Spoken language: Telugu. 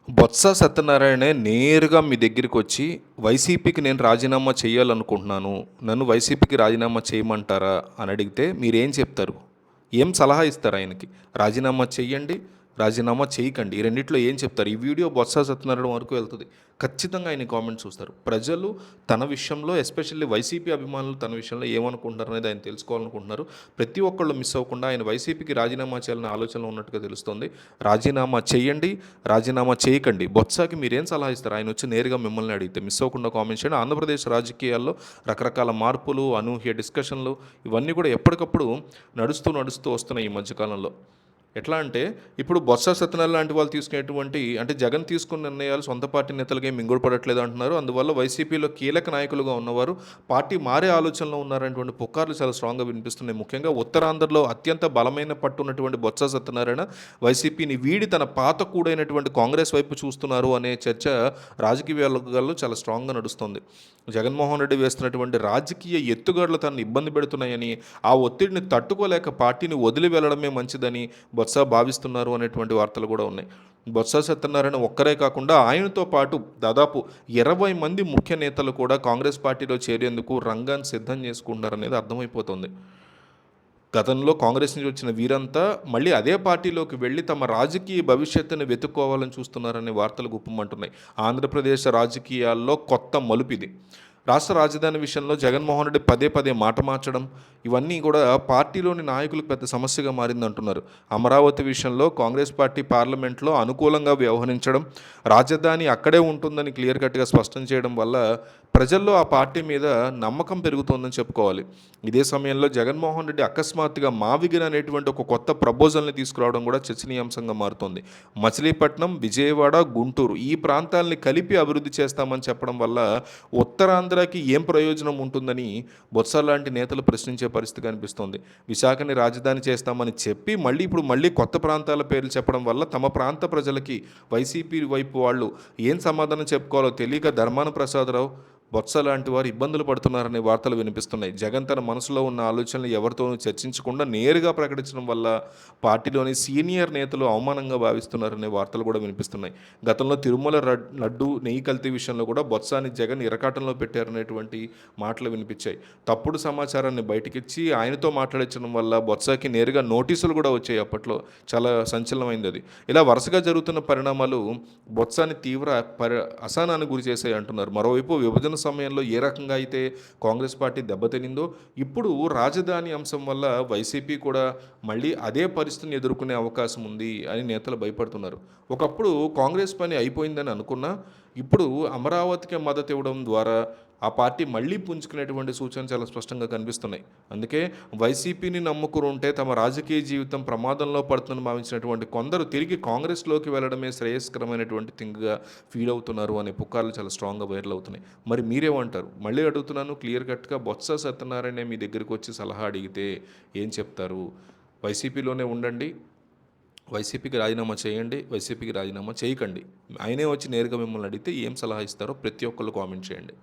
బొత్స సత్యనారాయణే నేరుగా మీ దగ్గరికొచ్చి, వైసీపీకి నేను రాజీనామా చేయాలనుకుంటున్నాను. నన్ను వైసీపీకి రాజీనామా చేయమంటారా అని అడిగితే మీరేం చెప్తారు? ఏం సలహా ఇస్తారు ఆయనకి? రాజీనామా చెయ్యండి, రాజీనామా చేయకండి. ఈ రెండిట్లో ఏం చెప్తారు? ఈ వీడియో బొత్స సత్యనారాయణ వరకు వెళ్తుంది. ఖచ్చితంగా ఆయన కామెంట్ చూస్తారు. ప్రజలు తన విషయంలో ఎస్పెషల్లీ వైసీపీ అభిమానులు తన విషయంలో ఏమనుకుంటున్నారు అనేది ఆయన తెలుసుకోవాలనుకుంటున్నారు. ప్రతి ఒక్కళ్ళు మిస్ అవ్వకుండా ఆయన వైసీపీకి రాజీనామా చేయాలనే ఆలోచనలో ఉన్నట్టుగా తెలుస్తుంది. రాజీనామా చేయండి, రాజీనామా చేయకండి. బొత్సకి మీరేం సలహా ఇస్తారు? ఆయన వచ్చి నేరుగా మిమ్మల్ని అడిగితే మిస్ అవ్వకుండా కామెంట్ చేయండి. ఆంధ్రప్రదేశ్ రాజకీయాల్లో రకరకాల మార్పులు, అనూహ్య డిస్కషన్లు ఇవన్నీ కూడా ఎప్పటికప్పుడు నడుస్తూ వస్తున్నాయి ఈ మధ్యకాలంలో. ఎట్లా అంటే ఇప్పుడు బొత్స సత్యనారాయణ లాంటి వాళ్ళు తీసుకునేటువంటి అంటే జగన్ తీసుకున్న నిర్ణయాలు సొంత పార్టీ నేతలకి మింగుడుపడట్లేదు అంటున్నారు. అందువల్ల వైసీపీలో కీలక నాయకులుగా ఉన్నవారు పార్టీ మారే ఆలోచనలో ఉన్నారనేటువంటి పుకార్లు చాలా స్ట్రాంగ్గా వినిపిస్తున్నాయి. ముఖ్యంగా ఉత్తరాంధ్రలో అత్యంత బలమైన పట్టున్నటువంటి బొత్స సత్యనారాయణ వైసీపీని వీడి తన పాత కూడైనటువంటి కాంగ్రెస్ వైపు చూస్తున్నారు అనే చర్చ రాజకీయ వర్గాల్లో చాలా స్ట్రాంగ్గా నడుస్తుంది. జగన్మోహన్ రెడ్డి వేస్తున్నటువంటి రాజకీయ ఎత్తుగడలు తనను ఇబ్బంది పెడుతున్నాయని, ఆ ఒత్తిడిని తట్టుకోలేక పార్టీని వదిలి వెళ్ళడమే మంచిదని బొత్స భావిస్తున్నారు అనేటువంటి వార్తలు కూడా ఉన్నాయి. బొత్స సత్యనారాయణ ఒక్కరే కాకుండా ఆయనతో పాటు దాదాపు 20 మంది ముఖ్య నేతలు కూడా కాంగ్రెస్ పార్టీలో చేరేందుకు రంగాన్ని సిద్ధం చేసుకుంటున్నారనేది అర్థమైపోతుంది. గతంలో కాంగ్రెస్ నుంచి వచ్చిన వీరంతా మళ్ళీ అదే పార్టీలోకి వెళ్ళి తమ రాజకీయ భవిష్యత్తును వెతుక్కోవాలని చూస్తున్నారనే వార్తలు గుప్పమంటున్నాయి. ఆంధ్రప్రదేశ్ రాజకీయాల్లో కొత్త మలుపిది. రాష్ట్ర రాజధాని విషయంలో జగన్మోహన్ రెడ్డి పదే పదే మాట మార్చడం ఇవన్నీ కూడా పార్టీలోని నాయకులకు పెద్ద సమస్యగా మారిందంటున్నారు. అమరావతి విషయంలో కాంగ్రెస్ పార్టీ పార్లమెంట్లో అనుకూలంగా వ్యవహరించడం, రాజధాని అక్కడే ఉంటుందని క్లియర్ కట్గా స్పష్టం చేయడం వల్ల ప్రజల్లో ఆ పార్టీ మీద నమ్మకం పెరుగుతోందని చెప్పుకోవాలి. ఇదే సమయంలో జగన్మోహన్ రెడ్డి అకస్మాత్తుగా మావిగిన్ అనేటువంటి ఒక కొత్త ప్రపోజల్ని తీసుకురావడం కూడా చర్చనీయాంశంగా మారుతోంది. మచిలీపట్నం, విజయవాడ, గుంటూరు ఈ ప్రాంతాలని కలిపి అభివృద్ధి చేస్తామని చెప్పడం వల్ల ఉత్తరాంధ్రకి ఏం ప్రయోజనం ఉంటుందని బొత్స లాంటి నేతలు ప్రశ్నించే పరిస్థితి కనిపిస్తోంది. విశాఖని రాజధాని చేస్తామని చెప్పి మళ్ళీ కొత్త ప్రాంతాల పేర్లు చెప్పడం వల్ల తమ ప్రాంత ప్రజలకి వైసీపీ వైపు వాళ్ళు ఏం సమాధానం చెప్పుకోవాలో తెలియక ధర్మాన ప్రసాదరావు, బొత్స లాంటి వారు ఇబ్బందులు పడుతున్నారనే వార్తలు వినిపిస్తున్నాయి. జగన్ తన మనసులో ఉన్న ఆలోచనలు ఎవరితోనూ చర్చించకుండా నేరుగా ప్రకటించడం వల్ల పార్టీలోని సీనియర్ నేతలు అవమానంగా భావిస్తున్నారనే వార్తలు కూడా వినిపిస్తున్నాయి. గతంలో తిరుమల లడ్డు నెయ్యి కల్తీ విషయంలో కూడా బొత్సాని జగన్ ఇరకాటంలో పెట్టారనేటువంటి మాటలు వినిపించాయి. తప్పుడు సమాచారాన్ని బయటకిచ్చి ఆయనతో మాట్లాడించడం వల్ల బొత్సకి నేరుగా నోటీసులు కూడా వచ్చాయి. అప్పట్లో చాలా సంచలనమైంది అది. ఇలా వరుసగా జరుగుతున్న పరిణామాలు బొత్సాని తీవ్ర అసహనానికి గురి చేశాయి అంటున్నారు. మరోవైపు విభజన సమయంలో ఏ రకంగా అయితే కాంగ్రెస్ పార్టీ దెబ్బతినిందో ఇప్పుడు రాజధాని అంశం వల్ల వైసీపీ కూడా మళ్ళీ అదే పరిస్థితిని ఎదుర్కొనే అవకాశం ఉంది అని నేతలు భయపడుతున్నారు. ఒకప్పుడు కాంగ్రెస్ పని అయిపోయిందని అనుకున్నా ఇప్పుడు అమరావతికి మద్దతు ఇవ్వడం ద్వారా ఆ పార్టీ మళ్ళీ పుంజుకునేటువంటి సూచనలు చాలా స్పష్టంగా కనిపిస్తున్నాయి. అందుకే వైసీపీని నమ్ముకుని ఉంటే తమ రాజకీయ జీవితం ప్రమాదంలో పడుతుందని భావించినటువంటి కొందరు తిరిగి కాంగ్రెస్లోకి వెళ్ళడమే శ్రేయస్కరమైనటువంటి థింగ్గా ఫీల్ అవుతున్నారు అనే పుకార్లు చాలా స్ట్రాంగ్గా వైరల్ అవుతున్నాయి. మరి మీరేమంటారు? మళ్ళీ అడుగుతున్నాను క్లియర్ కట్గా, బొత్స సత్యనారాయణ మీ దగ్గరికి వచ్చి సలహా అడిగితే ఏం చెప్తారు? వైసీపీలోనే ఉండండి, వైసీపీకి రాజీనామా చేయండి, వైసీపీకి రాజీనామా చేయకండి. ఆయనే వచ్చి నేరుగా మిమ్మల్ని అడిగితే ఏం సలహా ఇస్తారో ప్రతి ఒక్కళ్ళు కామెంట్ చేయండి.